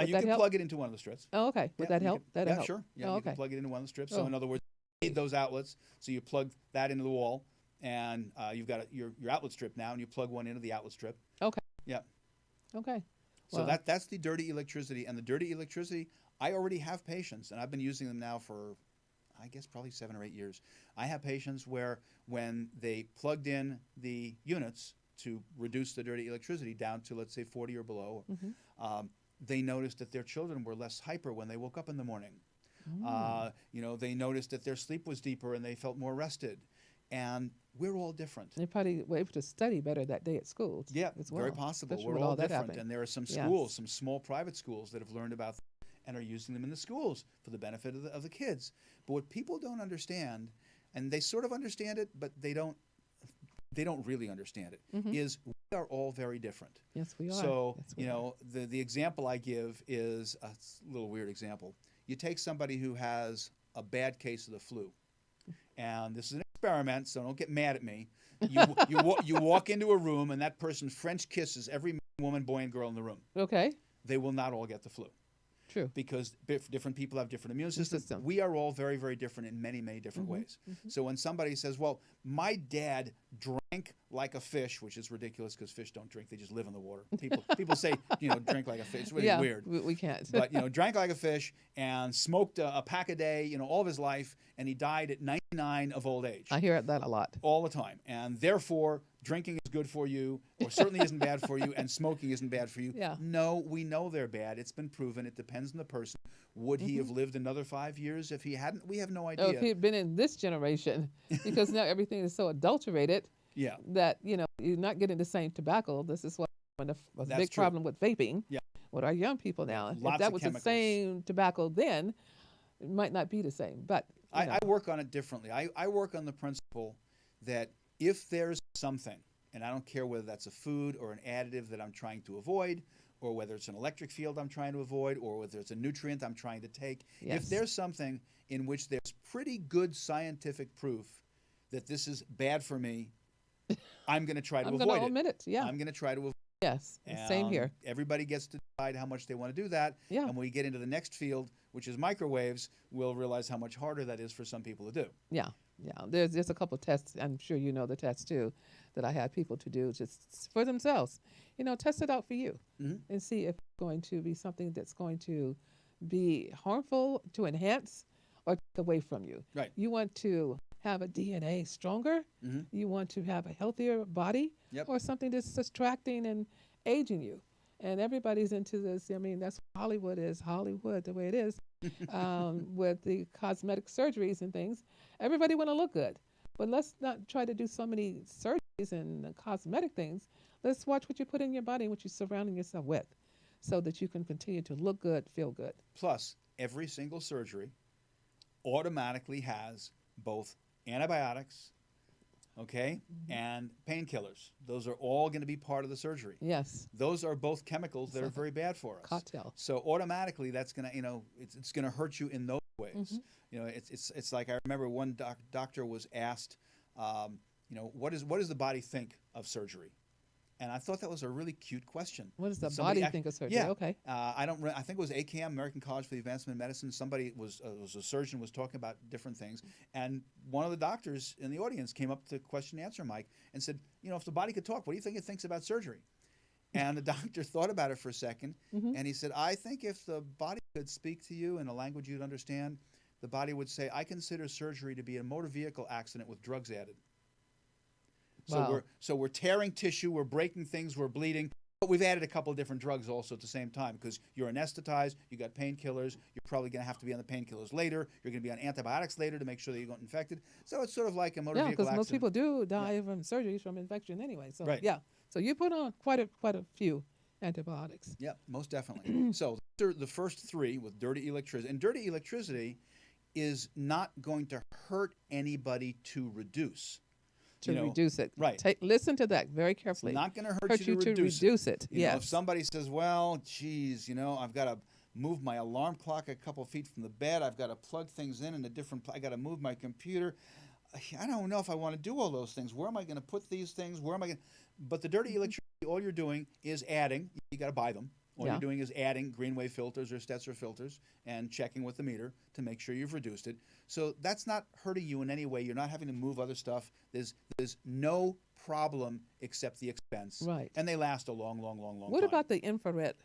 Speaker 3: You can plug it into one of the strips.
Speaker 2: Oh, okay. Would that help? That'll help.
Speaker 3: Sure. Yeah,
Speaker 2: Oh,
Speaker 3: you
Speaker 2: okay.
Speaker 3: can plug it into one of the strips. So in other words, you need those outlets, so you plug that into the wall, and you've got your outlet strip now, and you plug one into the outlet strip.
Speaker 2: Okay.
Speaker 3: Yeah.
Speaker 2: Okay.
Speaker 3: So that's the dirty electricity. And the dirty electricity, I already have patients, and I've been using them now for, I guess, probably 7 or 8 years. I have patients where when they plugged in the units to reduce the dirty electricity down to, let's say, 40 or below, they noticed that their children were less hyper when they woke up in the morning. They noticed that their sleep was deeper and they felt more rested. And we're all different.
Speaker 2: They probably were able to study better that day at school.
Speaker 3: Yeah,
Speaker 2: as well,
Speaker 3: very possible.
Speaker 2: especially
Speaker 3: We're
Speaker 2: with
Speaker 3: all
Speaker 2: that
Speaker 3: different.
Speaker 2: happening.
Speaker 3: And there are some schools, some small private schools that have learned about them and are using them in the schools for the benefit of the kids. But what people don't understand, and they sort of understand it, but they don't really understand it, is we are all very different.
Speaker 2: Yes, we are.
Speaker 3: So,
Speaker 2: Yes, we are.
Speaker 3: the example I give is a little weird example. You take somebody who has a bad case of the flu, and this is an experiment, so don't get mad at me. You walk into a room, and that person French kisses every woman, boy, and girl in the room.
Speaker 2: Okay.
Speaker 3: They will not all get the flu.
Speaker 2: True.
Speaker 3: Because different people have different immune systems.
Speaker 2: System.
Speaker 3: We are all very, very different in many, many different ways. So when somebody says, well, my dad drank like a fish, which is ridiculous because fish don't drink, they just live in the water. People say, drink like a fish. It's really weird.
Speaker 2: We can't.
Speaker 3: But, drank like a fish and smoked a pack a day, all of his life, and he died at 99 of old age.
Speaker 2: I hear that a lot.
Speaker 3: All the time. And therefore, drinking is good for you, or certainly isn't bad for you, and smoking isn't bad for you.
Speaker 2: Yeah.
Speaker 3: No, we know they're bad. It's been proven. It depends on the person. Would he have lived another 5 years if he hadn't? We have no idea.
Speaker 2: Oh, if he'd been in this generation, because now everything is so adulterated
Speaker 3: Yeah.
Speaker 2: that, you're not getting the same tobacco. This is what a
Speaker 3: That's
Speaker 2: big
Speaker 3: true.
Speaker 2: problem with vaping.
Speaker 3: Yeah.
Speaker 2: With our young people now.
Speaker 3: Lots
Speaker 2: If that
Speaker 3: of
Speaker 2: was
Speaker 3: chemicals.
Speaker 2: the same tobacco then, it might not be the same. But
Speaker 3: I work on it differently. I work on the principle that if there's something, and I don't care whether that's a food or an additive that I'm trying to avoid, or whether it's an electric field I'm trying to avoid, or whether it's a nutrient I'm trying to take,
Speaker 2: Yes.
Speaker 3: if there's something in which there's pretty good scientific proof that this is bad for me, I'm going to try to
Speaker 2: I'm
Speaker 3: avoid
Speaker 2: going to
Speaker 3: it.
Speaker 2: omit it. Yeah.
Speaker 3: I'm going to try to avoid
Speaker 2: Yes. Same
Speaker 3: it.
Speaker 2: here.
Speaker 3: Everybody gets to decide how much they want to do that.
Speaker 2: Yeah.
Speaker 3: And when we get into the next field, which is microwaves, we'll realize how much harder that is for some people to do.
Speaker 2: Yeah. Yeah. There's a couple of tests. I'm sure you know the tests too, that I had people to do just for themselves. Test it out for you and see if it's going to be something that's going to be harmful to enhance or take away from you.
Speaker 3: Right.
Speaker 2: You want to have a DNA stronger. You want to have a healthier body,
Speaker 3: Yep.
Speaker 2: or something that's distracting and aging you. And everybody's into this. I mean, that's what Hollywood is. Hollywood, the way it is, with the cosmetic surgeries and things. Everybody want to look good, but let's not try to do so many surgeries and cosmetic things. Let's watch what you put in your body and what you're surrounding yourself with, so that you can continue to look good, feel good.
Speaker 3: Plus, every single surgery automatically has both antibiotics, and painkillers. Those are all going to be part of the surgery.
Speaker 2: Yes.
Speaker 3: Those are both chemicals that are very bad for us.
Speaker 2: Cocktail.
Speaker 3: So automatically, that's going to, it's going to hurt you in those ways. It's like I remember one doctor was asked, what does the body think of surgery? And I thought that was a really cute question.
Speaker 2: What does the body think of surgery?
Speaker 3: Yeah.
Speaker 2: Okay.
Speaker 3: I think it was ACAM, American College for the Advancement of Medicine. Somebody was a surgeon, was talking about different things. And one of the doctors in the audience came up to question and answer mic and said, if the body could talk, what do you think it thinks about surgery? And the doctor thought about it for a second. And he said, I think if the body could speak to you in a language you'd understand, the body would say, I consider surgery to be a motor vehicle accident with drugs added.
Speaker 2: Wow.
Speaker 3: So we're tearing tissue, we're breaking things, we're bleeding. But we've added a couple of different drugs also at the same time because you're anesthetized, you got painkillers, you're probably going to have to be on the painkillers later, you're going to be on antibiotics later to make sure that you don't infected. So it's sort of like a motor
Speaker 2: Yeah,
Speaker 3: vehicle
Speaker 2: because most
Speaker 3: accident.
Speaker 2: people do die from surgeries from infection anyway. So
Speaker 3: Right.
Speaker 2: yeah, so you put on quite a few antibiotics.
Speaker 3: Yeah, most definitely. So those are the first three with dirty electricity. And dirty electricity is not going to hurt anybody to reduce.
Speaker 2: To reduce it.
Speaker 3: Right.
Speaker 2: Listen to that very carefully.
Speaker 3: It's not going to hurt
Speaker 2: Hurt
Speaker 3: you to reduce
Speaker 2: it.
Speaker 3: You know,
Speaker 2: Yes.
Speaker 3: if somebody says, well, geez, I've got to move my alarm clock a couple feet from the bed. I've got to plug things in a different I got to move my computer. I don't know if I want to do all those things. Where am I going to put these things? Where am I going to? But the dirty electricity, all you're doing is adding. You got to buy them. All
Speaker 2: Yeah.
Speaker 3: you're doing is adding Greenway filters or Stetzer filters and checking with the meter to make sure you've reduced it. So that's not hurting you in any way. You're not having to move other stuff. There's no problem except the expense.
Speaker 2: Right.
Speaker 3: And they last a long
Speaker 2: What
Speaker 3: time.
Speaker 2: about the infrared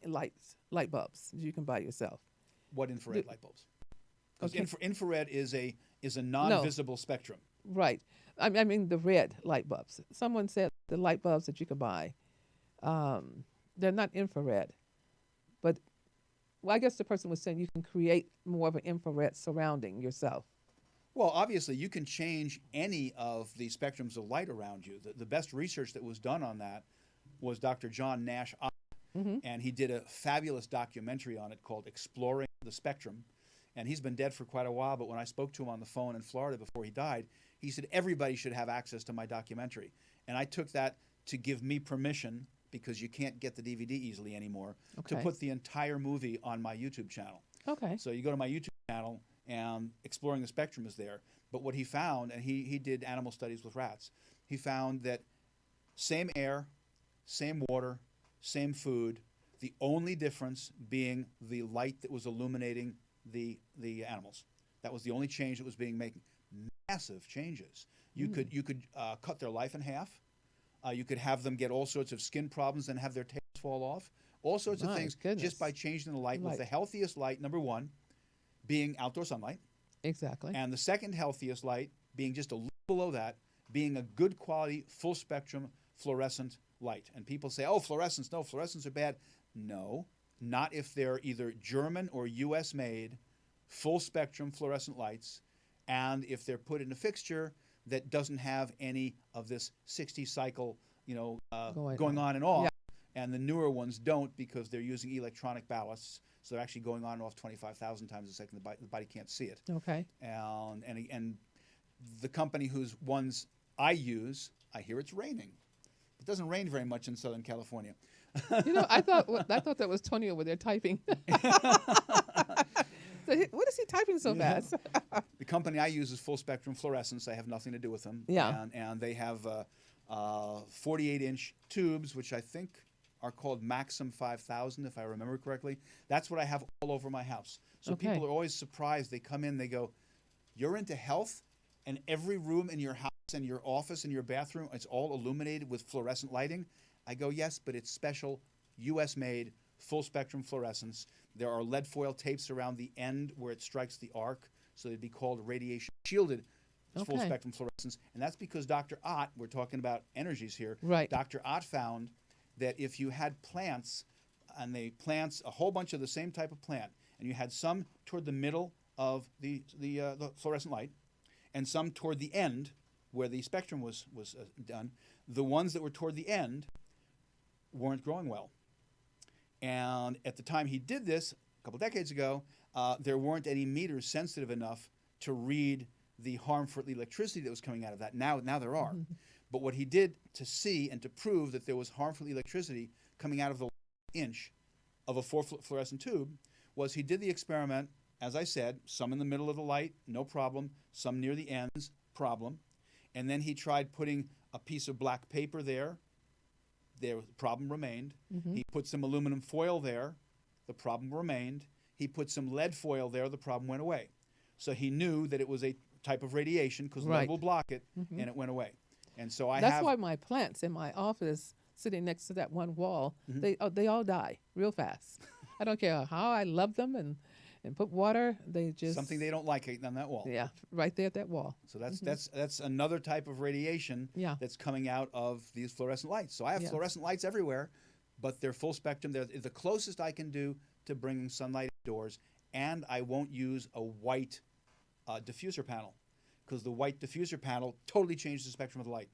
Speaker 2: light bulbs that you can buy yourself?
Speaker 3: What infrared light bulbs? Because
Speaker 2: Okay.
Speaker 3: infrared is a non-visible spectrum.
Speaker 2: Right. I mean the red light bulbs. Someone said the light bulbs that you could buy, they're not infrared, but I guess the person was saying you can create more of an infrared surrounding yourself.
Speaker 3: Well, obviously, you can change any of the spectrums of light around you. The best research that was done on that was Dr. John Nash, and he did a fabulous documentary on it called Exploring the Spectrum. And he's been dead for quite a while, but when I spoke to him on the phone in Florida before he died, he said, everybody should have access to my documentary. And I took that to give me permission, because you can't get the DVD easily anymore, to
Speaker 2: Okay.
Speaker 3: put the entire movie on my YouTube channel.
Speaker 2: Okay.
Speaker 3: So you go to my YouTube channel, and Exploring the Spectrum is there. But what he found, and he did animal studies with rats, he found that same air, same water, same food, the only difference being the light that was illuminating the animals. That was the only change that was being made. Massive changes. You could cut their life in half. You could have them get all sorts of skin problems and have their tails fall off. All sorts of
Speaker 2: My
Speaker 3: things
Speaker 2: goodness.
Speaker 3: just by changing the light. With the healthiest light, number one, being outdoor sunlight.
Speaker 2: Exactly.
Speaker 3: And the second healthiest light being just a little below that, being a good quality, full spectrum fluorescent light. And people say, oh, fluorescents, no, fluorescents are bad. No, not if they're either German or US made full spectrum fluorescent lights, and if they're put in a fixture that doesn't have any of this 60 cycle, going on and off.
Speaker 2: Yeah.
Speaker 3: And the newer ones don't, because they're using electronic ballasts. So they're actually going on and off 25,000 times a second. The body can't see it.
Speaker 2: Okay.
Speaker 3: And the company whose ones I use, I hear it's raining. It doesn't rain very much in Southern California.
Speaker 2: I thought that was Tony over there typing. So what is he typing so fast?
Speaker 3: The company I use is Full Spectrum Fluorescence. I have nothing to do with them.
Speaker 2: Yeah.
Speaker 3: And they have 48-inch tubes, which I think are called Maxim 5000, if I remember correctly. That's what I have all over my house. So
Speaker 2: Okay.
Speaker 3: people are always surprised. They come in, they go, you're into health, and every room in your house and your office and your bathroom, it's all illuminated with fluorescent lighting? I go, yes, but it's special, US-made, full-spectrum fluorescence. There are lead foil tapes around the end where it strikes the arc, so it'd be called radiation-shielded full-spectrum fluorescence. And that's because Dr. Ott, we're talking about energies here,
Speaker 2: Right.
Speaker 3: Dr. Ott found that if you had plants, and they plants, a whole bunch of the same type of plant, and you had some toward the middle of the fluorescent light, and some toward the end where the spectrum was done, the ones that were toward the end weren't growing well. And at the time he did this, a couple decades ago, there weren't any meters sensitive enough to read the harmful electricity that was coming out of that. Now there are. But what he did to see and to prove that there was harmful electricity coming out of the inch of a fluorescent tube was he did the experiment, as I said, some in the middle of the light, no problem, some near the ends, problem. And then he tried putting a piece of black paper there. The problem remained. He put some aluminum foil there. The problem remained. He put some lead foil there. The problem went away. So he knew that it was a type of radiation, because lead will block it, and it went away. And so
Speaker 2: That's why my plants in my office, sitting next to that one wall, they all die real fast. I don't care how I love them, and put water, they just
Speaker 3: Something they don't like on that wall.
Speaker 2: yeah, right there at that wall.
Speaker 3: So that's another type of radiation
Speaker 2: Yeah.
Speaker 3: that's coming out of these fluorescent lights. So I have
Speaker 2: Yeah.
Speaker 3: fluorescent lights everywhere, but they're full spectrum. They're the closest I can do to bringing sunlight indoors, and I won't use a white diffuser panel because the white diffuser panel totally changes the spectrum of the light.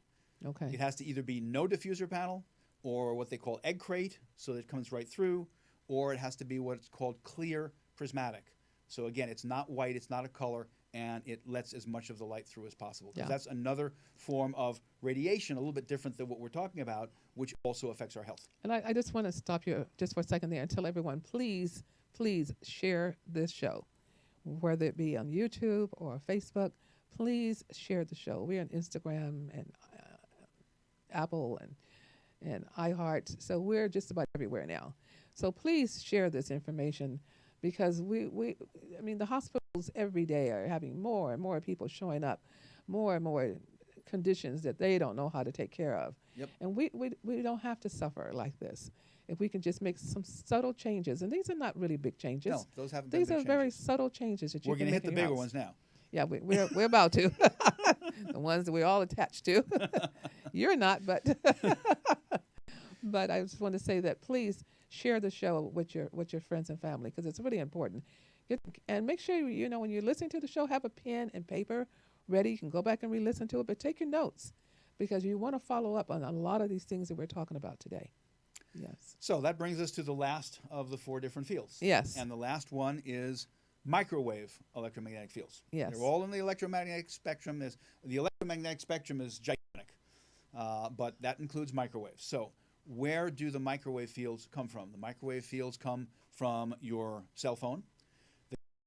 Speaker 2: Okay.
Speaker 3: It has to either be no diffuser panel or what they call egg crate, so that it comes right through, or it has to be what's called clear prismatic. So again, it's not white, it's not a color, and it lets as much of the light through as possible. Because
Speaker 2: Yeah.
Speaker 3: that's another form of radiation, a little bit different than what we're talking about, which also affects our health.
Speaker 2: And I just want to stop you just for a second there and tell everyone, please, please share this show, whether it be on YouTube or Facebook. Please share the show. We're on Instagram and Apple and iHeart, so we're just about everywhere now. So please share this information because I mean, the hospitals every day are having more and more people showing up, more and more conditions that they don't know how to take care of.
Speaker 3: Yep.
Speaker 2: And we don't have to suffer like this if we can just make some subtle changes. And these are not really big changes.
Speaker 3: No, those haven't been
Speaker 2: These
Speaker 3: big
Speaker 2: are very
Speaker 3: changes.
Speaker 2: subtle changes that you
Speaker 3: We're
Speaker 2: can
Speaker 3: going to
Speaker 2: make
Speaker 3: hit the
Speaker 2: in your
Speaker 3: bigger
Speaker 2: house.
Speaker 3: ones now.
Speaker 2: Yeah, we're about to. The ones that we're all attached to. You're not, but but I just want to say that please share the show with your friends and family because it's really important. And make sure when you're listening to the show, have a pen and paper ready. You can go back and re-listen to it, but take your notes because you want to follow up on a lot of these things that we're talking about today. Yes.
Speaker 3: So that brings us to the last of the 4 different fields.
Speaker 2: Yes.
Speaker 3: And the last one is microwave electromagnetic fields.
Speaker 2: Yes.
Speaker 3: They're all in the electromagnetic spectrum. The electromagnetic spectrum is gigantic, but that includes microwaves. So where do the microwave fields come from? The microwave fields come from your cell phone.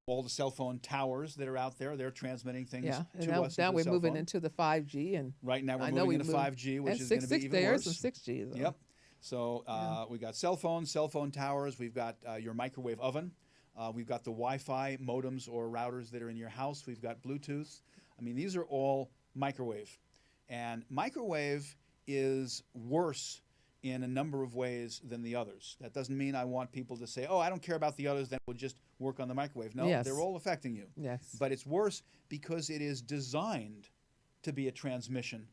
Speaker 3: All the cell phone towers that are out there, they're transmitting things
Speaker 2: Yeah. And
Speaker 3: to
Speaker 2: now,
Speaker 3: us.
Speaker 2: now
Speaker 3: into
Speaker 2: we're
Speaker 3: the cell
Speaker 2: moving
Speaker 3: phone.
Speaker 2: into the 5G and
Speaker 3: Right now we're
Speaker 2: I know
Speaker 3: moving
Speaker 2: we
Speaker 3: into
Speaker 2: moved-
Speaker 3: 5G, which
Speaker 2: and
Speaker 3: is going to be even
Speaker 2: there's
Speaker 3: worse.
Speaker 2: some 6G. Though.
Speaker 3: Yep. So we got cell phone towers. We've got your microwave oven. We've got the Wi-Fi modems or routers that are in your house. We've got Bluetooth. I mean, these are all microwave. And microwave is worse in a number of ways than the others. That doesn't mean I want people to say, oh, I don't care about the others, then we'll just work on the microwave. No,
Speaker 2: Yes.
Speaker 3: they're all affecting you.
Speaker 2: Yes.
Speaker 3: But it's worse because it is designed to be a transmission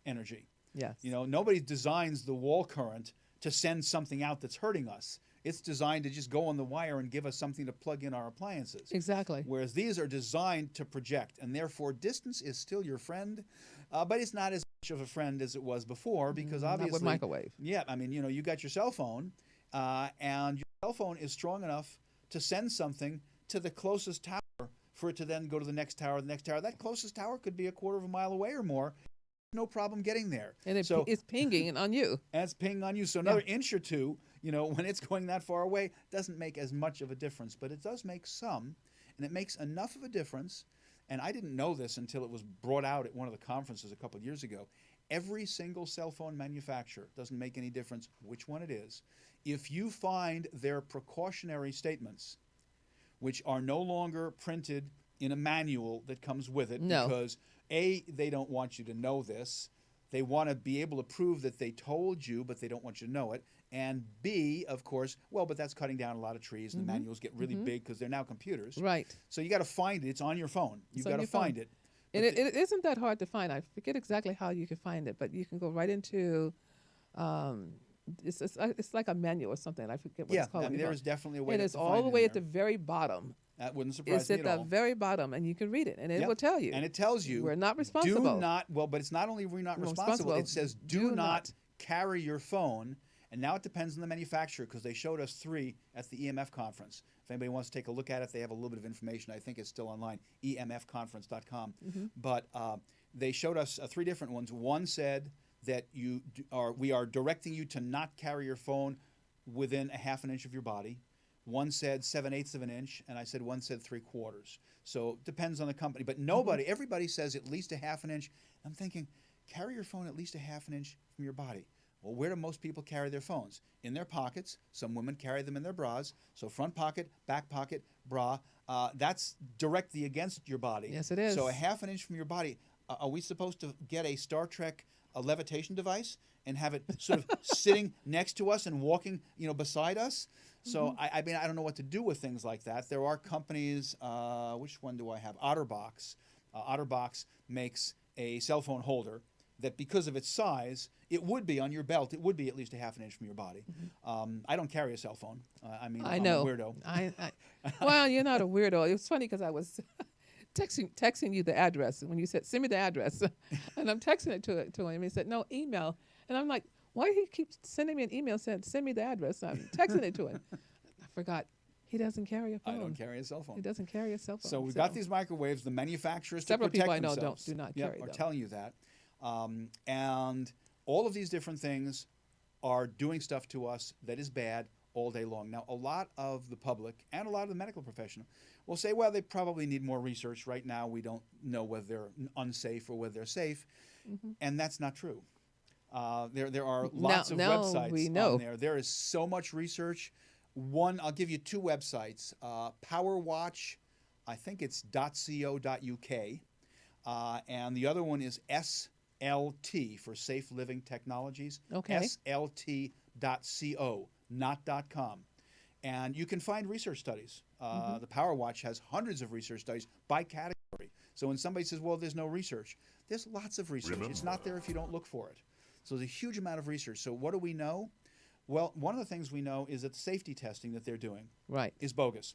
Speaker 3: energy.
Speaker 2: Yes.
Speaker 3: Nobody designs the wall current to send something out that's hurting us. It's designed to just go on the wire and give us something to plug in our appliances.
Speaker 2: Exactly.
Speaker 3: Whereas these are designed to project, and therefore distance is still your friend, but it's not as much of a friend as it was before because obviously...
Speaker 2: Not with microwave.
Speaker 3: Yeah, I mean, you got your cell phone, and your cell phone is strong enough to send something to the closest tower for it to then go to the next tower, the next tower. That closest tower could be a quarter of a mile away or more. No problem getting there.
Speaker 2: And
Speaker 3: So-
Speaker 2: it's pinging on you.
Speaker 3: and it's pinging on you. So another inch or two, when it's going that far away, doesn't make as much of a difference. But it does make some, and it makes enough of a difference. And I didn't know this until it was brought out at one of the conferences a couple of years ago. Every single cell phone manufacturer, doesn't make any difference which one it is, if you find their precautionary statements, which are no longer printed in a manual that comes with it,
Speaker 2: No.
Speaker 3: because A, they don't want you to know this. They want to be able to prove that they told you, but they don't want you to know it. And B, of course, but that's cutting down a lot of trees, and the manuals get really big because they're now computers.
Speaker 2: Right.
Speaker 3: So you got to find it. It's on your phone. You've
Speaker 2: on
Speaker 3: got to
Speaker 2: your phone.
Speaker 3: find it.
Speaker 2: And it isn't that hard to find. I forget exactly how you can find it, but you can go right into, it's like a manual or something. I forget what it's called.
Speaker 3: I mean, there is definitely a way
Speaker 2: And
Speaker 3: to
Speaker 2: it's
Speaker 3: find
Speaker 2: all the
Speaker 3: it
Speaker 2: way
Speaker 3: in
Speaker 2: at the
Speaker 3: there.
Speaker 2: very bottom.
Speaker 3: That wouldn't surprise
Speaker 2: It's
Speaker 3: me
Speaker 2: at
Speaker 3: at
Speaker 2: the
Speaker 3: all.
Speaker 2: very bottom, and you can read it, and it
Speaker 3: Yep.
Speaker 2: will tell you.
Speaker 3: And it tells you
Speaker 2: we're not responsible.
Speaker 3: Do not, but it's not only we're not
Speaker 2: We're
Speaker 3: responsible,
Speaker 2: responsible.
Speaker 3: it says do not carry your phone. And now it depends on the manufacturer because they showed us 3 at the EMF conference. If anybody wants to take a look at it, they have a little bit of information. I think it's still online, emfconference.com. But they showed us 3 different ones. One said that we are directing you to not carry your phone within a half an inch of your body. One said 7/8 of an inch, and I said one said 3/4. So it depends on the company. But everybody says at least a half an inch. I'm thinking, carry your phone at least a half an inch from your body. Well, where do most people carry their phones? In their pockets. Some women carry them in their bras. So front pocket, back pocket, bra. That's directly against your body.
Speaker 2: Yes, it is.
Speaker 3: So a half an inch from your body. Are we supposed to get a Star Trek levitation device and have it sort of sitting next to us and walking, beside us? So I mean, I don't know what to do with things like that. There are companies. Which one do I have? OtterBox. OtterBox makes a cell phone holder that, because of its size, it would be on your belt. It would be at least a half an inch from your body. I don't carry a cell phone. I mean,
Speaker 2: I
Speaker 3: I'm
Speaker 2: know.
Speaker 3: a weirdo.
Speaker 2: Well, you're not a weirdo. It was funny because I was texting you the address when you said, send me the address. And I'm texting it to him. He said, no, email. And I'm like, why he keeps sending me an email saying, send me the address? I'm texting it to him. I forgot. He doesn't carry a phone.
Speaker 3: I don't carry a cell phone.
Speaker 2: He doesn't carry a cell phone.
Speaker 3: So we've got these microwaves. The manufacturers to
Speaker 2: Several
Speaker 3: protect
Speaker 2: people I know
Speaker 3: themselves
Speaker 2: do not carry
Speaker 3: are
Speaker 2: them.
Speaker 3: telling you that. And all of these different things are doing stuff to us that is bad all day long. Now, a lot of the public and a lot of the medical profession will say, well, they probably need more research. Right now, we don't know whether they're unsafe or whether they're safe. And that's not true. There are lots of websites on there. There is so much research. I'll give you two websites. PowerWatch, I think it's .co.uk. And the other one is SLT for Safe Living Technologies.
Speaker 2: Okay.
Speaker 3: SLT.co, not .com. And you can find research studies. The PowerWatch has hundreds of research studies by category. So when somebody says, well, there's no research, there's lots of research. It's not there if you don't look for it. So there's a huge amount of research. So what do we know? Well, one of the things we know is that the safety testing that they're doing is bogus.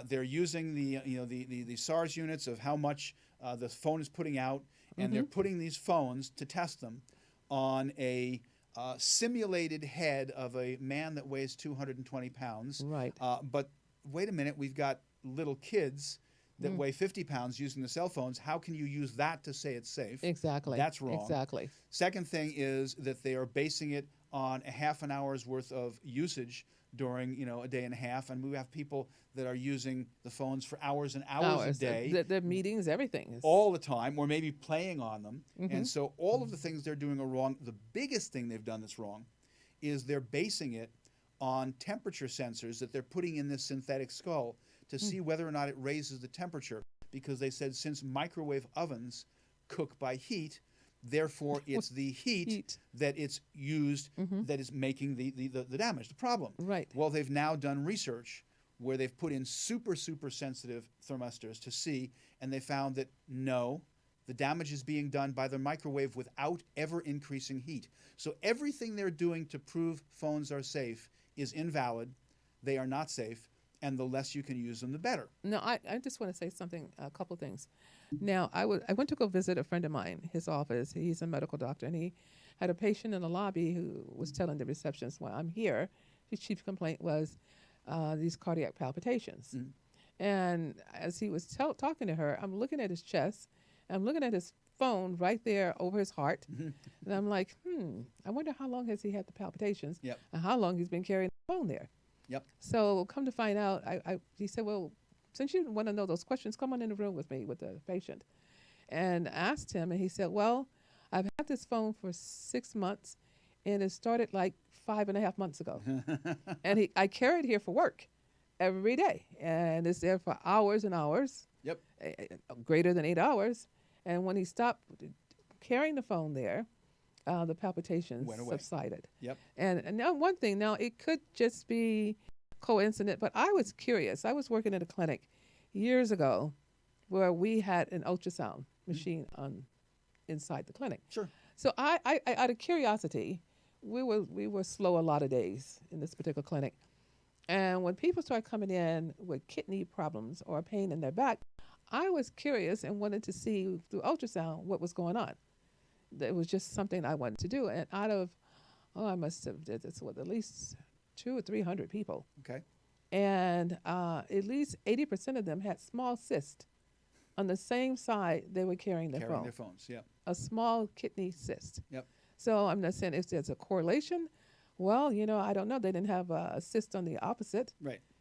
Speaker 3: They're using the SARS units of how much the phone is putting out, and they're putting these phones to test them on a simulated head of a man that weighs 220 pounds.
Speaker 2: Right.
Speaker 3: But wait a minute, we've got little kids that weigh 50 pounds using the cell phones. How can you use that to say it's safe?
Speaker 2: Exactly.
Speaker 3: That's wrong.
Speaker 2: Exactly.
Speaker 3: Second thing is that they are basing it on a half an hour's worth of usage during a day and a half, and we have people that are using the phones for hours and hours a day.
Speaker 2: Their meetings, everything.
Speaker 3: All the time, or maybe playing on them. And so all of the things they're doing are wrong. The biggest thing they've done that's wrong is they're basing it on temperature sensors that they're putting in this synthetic skull to see whether or not it raises the temperature, because they said since microwave ovens cook by heat, therefore it's the heat that it's used that is making the damage, the problem.
Speaker 2: Right.
Speaker 3: Well, they've now done research where they've put in super sensitive thermistors to see, and they found that no, the damage is being done by the microwave without ever increasing heat. So everything they're doing to prove phones are safe is invalid. They are not safe. And the less you can use them, the better.
Speaker 2: No, I just want to say something, a couple things. Now, I went to go visit a friend of mine, his office. He's a medical doctor, and he had a patient in the lobby who was telling the receptionist, well, I'm here. His chief complaint was these cardiac palpitations. And as he was talking to her, I'm looking at his chest. I'm looking at his phone right there over his heart. And I'm like, I wonder how long has he had the palpitations and how long he's been carrying the phone there. So come to find out, he said, well, since you want to know those questions, come on in the room with me with the patient. And asked him, and he said, well, I've had this phone for 6 months, and it started like 5.5 months ago. And I carry it here for work every day, and it's there for hours and hours, greater than 8 hours. And when he stopped carrying the phone there, the palpitations subsided. And now one thing, now it could just be coincident, but I was curious. I was working at a clinic years ago where we had an ultrasound machine inside the clinic. So I out of curiosity, we were slow a lot of days in this particular clinic. And when people started coming in with kidney problems or pain in their back, I was curious and wanted to see through ultrasound what was going on. It was just something I wanted to do. And out of, I must have did this with at least 200 or 300 people. And at least 80% of them had small cysts on the same side they were carrying their phone.
Speaker 3: Their phones,
Speaker 2: A small kidney cyst. So I'm not saying if there's a correlation. Well, I don't know. They didn't have a cyst on the opposite.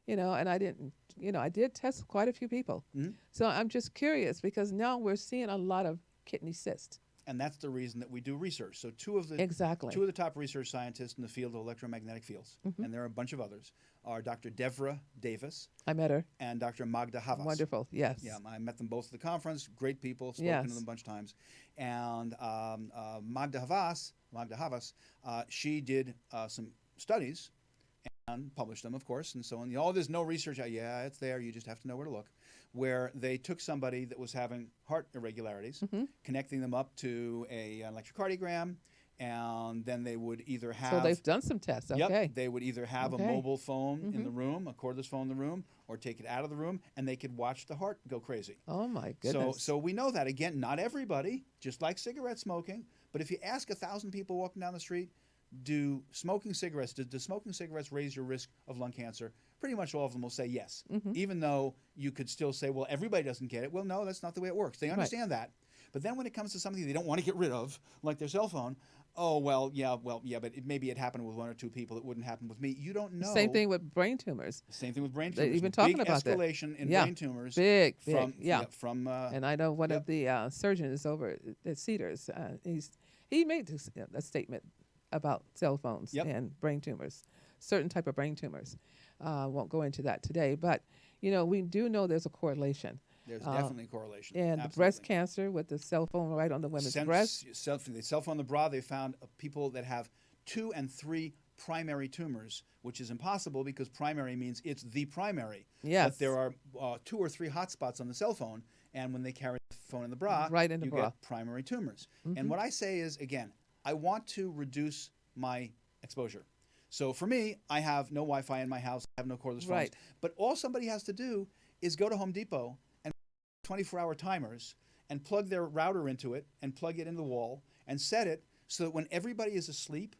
Speaker 2: And I didn't, I did test quite a few people. So I'm just curious because now we're seeing a lot of kidney cysts.
Speaker 3: And that's the reason that we do research. So two of the top research scientists in the field of electromagnetic fields, and there are a bunch of others, are Dr. Devra Davis.
Speaker 2: I met her.
Speaker 3: And Dr. Magda Havas.
Speaker 2: Wonderful, yes.
Speaker 3: Yeah, I met them both at the conference. Great people, spoken to them a bunch of times. And Magda Havas, she did some studies and published them, of course, and so on. Oh, there's no research. Yeah, it's there. You just have to know where to look. Where they took somebody that was having heart irregularities, connecting them up to an electrocardiogram, and then they would either have...
Speaker 2: So they've done some tests, okay.
Speaker 3: Yep, they would either have a mobile phone in the room, a cordless phone in the room, or take it out of the room, and they could watch the heart go crazy.
Speaker 2: Oh, my goodness.
Speaker 3: So we know that. Again, not everybody, just like cigarette smoking, but if you ask 1,000 people walking down the street, does smoking cigarettes raise your risk of lung cancer? Pretty much all of them will say yes, even though you could still say, well, everybody doesn't get it. Well, no, that's not the way it works. They understand that. But then when it comes to something they don't want to get rid of, like their cell phone, but maybe it happened with 1 or 2 people. It wouldn't happen with me. You don't know.
Speaker 2: Same thing with brain tumors.
Speaker 3: Same thing with brain tumors.
Speaker 2: They've been talking
Speaker 3: big
Speaker 2: about
Speaker 3: escalation in brain tumors.
Speaker 2: Big.
Speaker 3: And
Speaker 2: I know one of the surgeons over at Cedars, he made a statement about cell phones and brain tumors, certain type of brain tumors. Won't go into that today, but we do know there's a correlation.
Speaker 3: There's definitely a correlation.
Speaker 2: And the breast cancer with the cell phone right on the women's breast.
Speaker 3: The cell phone, the bra, they found people that have 2 and 3 primary tumors, which is impossible because primary means it's the primary.
Speaker 2: Yes.
Speaker 3: But there are 2 or 3 hotspots on the cell phone, and when they carry the phone in the bra, you get primary tumors. And what I say is, again, I want to reduce my exposure. So for me, I have no Wi-Fi in my house. I have no cordless phones. But all somebody has to do is go to Home Depot and 24-hour timers and plug their router into it and plug it in the wall and set it so that when everybody is asleep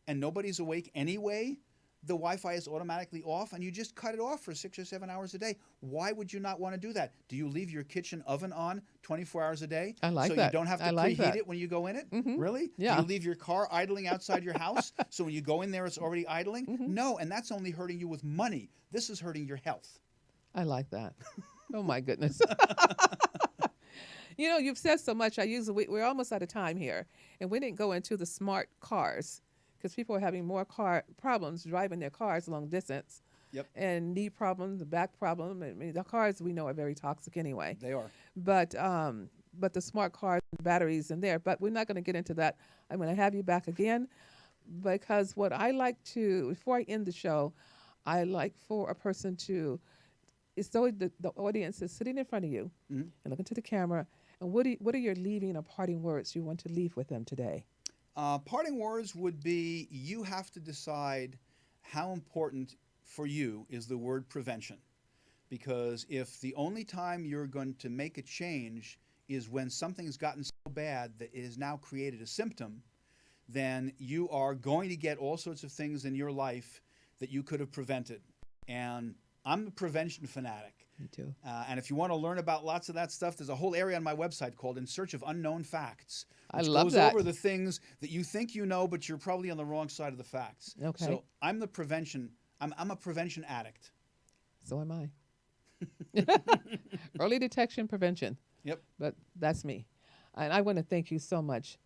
Speaker 3: and nobody's awake anyway, the Wi-Fi is automatically off, and you just cut it off for 6 or 7 hours a day. Why would you not want to do that? Do you leave your kitchen oven on 24 hours a day?
Speaker 2: I like
Speaker 3: so
Speaker 2: that.
Speaker 3: You don't have to preheat it when you go in it? Really?
Speaker 2: Yeah.
Speaker 3: Do you leave your car idling outside your house so when you go in there it's already idling? No, and that's only hurting you with money. This is hurting your health.
Speaker 2: I like that. Oh, my goodness. You've said so much. We're almost out of time here, and we didn't go into the smart cars, because people are having more problems driving their cars long distance.
Speaker 3: Yep.
Speaker 2: And knee problems, the back problem. I mean, the cars we know are very toxic anyway.
Speaker 3: They are.
Speaker 2: But the smart cars, batteries in there. But we're not going to get into that. I'm going to have you back again, because what I like to, before I end the show, I like for a person to, it's so the audience is sitting in front of you and looking to the camera. And what are your leaving or parting words you want to leave with them today?
Speaker 3: Parting words would be, you have to decide how important for you is the word prevention. Because if the only time you're going to make a change is when something's gotten so bad that it has now created a symptom, then you are going to get all sorts of things in your life that you could have prevented. And I'm a prevention fanatic.
Speaker 2: Me too.
Speaker 3: And if you want to learn about lots of that stuff, there's a whole area on my website called In Search of Unknown Facts.
Speaker 2: I love that.
Speaker 3: Which goes over the things that you think you know, but you're probably on the wrong side of the facts.
Speaker 2: Okay.
Speaker 3: So I'm a prevention addict.
Speaker 2: So am I. Early detection, prevention.
Speaker 3: Yep.
Speaker 2: But that's me. And I want to thank you so much.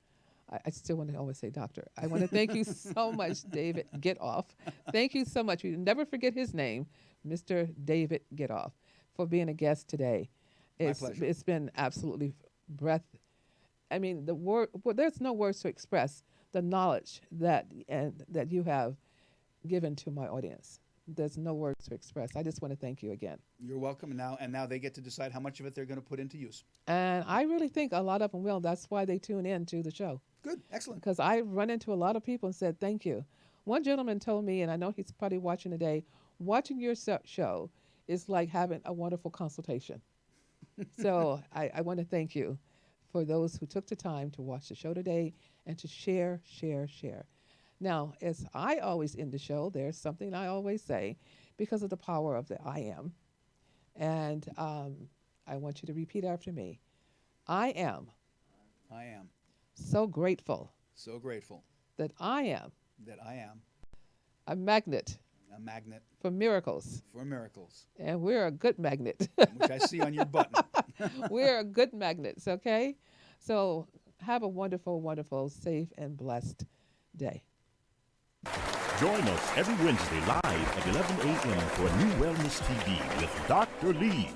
Speaker 2: I still want to always say doctor. I want to thank you so much, David Getoff. Thank you so much. You never forget his name, Mr. David Getoff, for being a guest today.
Speaker 3: My pleasure.
Speaker 2: It's been absolutely there's no words to express the knowledge that you have given to my audience. There's no words to express. I just want to thank you again.
Speaker 3: You're welcome. And now they get to decide how much of it they're going to put into use.
Speaker 2: And I really think a lot of them will. That's why they tune in to the show.
Speaker 3: Good. Excellent.
Speaker 2: Because I run into a lot of people and said, thank you. One gentleman told me, and I know he's probably watching today, watching your show is like having a wonderful consultation. So I want to thank you for those who took the time to watch the show today and to share. Now, as I always end the show, there's something I always say because of the power of the I am. And I want you to repeat after me. I am so grateful that I am a magnet for miracles. And we're a good magnet.
Speaker 3: Which I see on your button.
Speaker 2: We're a good magnets, okay? So have a wonderful, wonderful, safe, and blessed day.
Speaker 1: Join us every Wednesday live at 11 a.m. for NuWellness TV with Dr. Lee.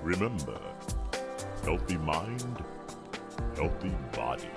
Speaker 1: Remember, healthy mind, healthy body.